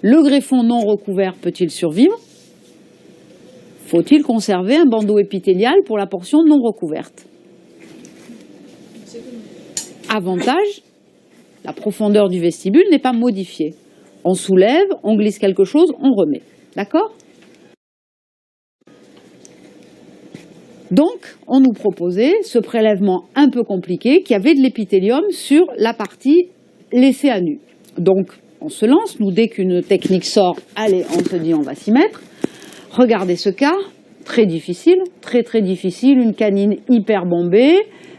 Le greffon non recouvert peut-il survivre? Faut-il conserver un bandeau épithélial pour la portion non recouverte? Avantage, la profondeur du vestibule n'est pas modifiée. On soulève, on glisse quelque chose, on remet. D'accord? Donc, on nous proposait ce prélèvement un peu compliqué qui avait de l'épithélium sur la partie laissée à nu. Donc, on se lance. Nous, dès qu'une technique sort, allez, on se dit on va s'y mettre. Regardez ce cas, très difficile, très très difficile, une canine hyper bombée,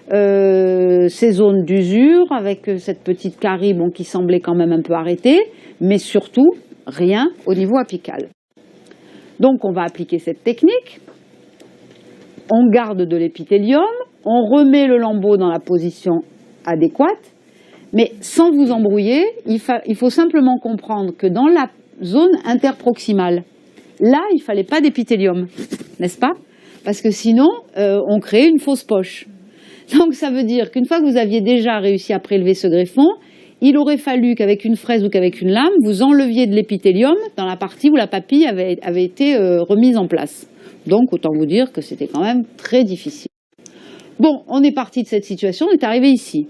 ces zones d'usure avec cette petite carie bon, qui semblait quand même un peu arrêtée, mais surtout rien au niveau apical. Donc, on va appliquer cette technique. On garde de l'épithélium, on remet le lambeau dans la position adéquate, mais sans vous embrouiller, il faut simplement comprendre que dans la zone interproximale, là, il ne fallait pas d'épithélium, n'est-ce pas? Parce que sinon, on crée une fausse poche. Donc ça veut dire qu'une fois que vous aviez déjà réussi à prélever ce greffon, il aurait fallu qu'avec une fraise ou qu'avec une lame, vous enleviez de l'épithélium dans la partie où la papille avait été remise en place. Donc, autant vous dire que c'était quand même très difficile. Bon, on est parti de cette situation, on est arrivé ici.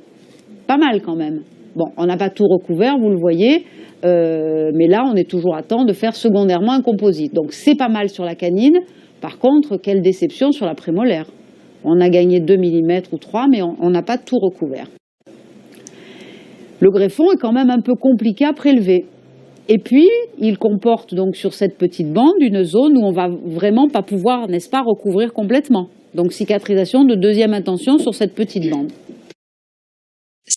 Pas mal quand même. Bon, on n'a pas tout recouvert, vous le voyez, mais là, on est toujours à temps de faire secondairement un composite. Donc, c'est pas mal sur la canine. Par contre, quelle déception sur la prémolaire. On a gagné 2 mm ou 3, mais on n'a pas tout recouvert. Le greffon est quand même un peu compliqué à prélever. Et puis, il comporte donc sur cette petite bande une zone où on va vraiment pas pouvoir, n'est-ce pas, recouvrir complètement. Donc, cicatrisation de deuxième intention sur cette petite bande.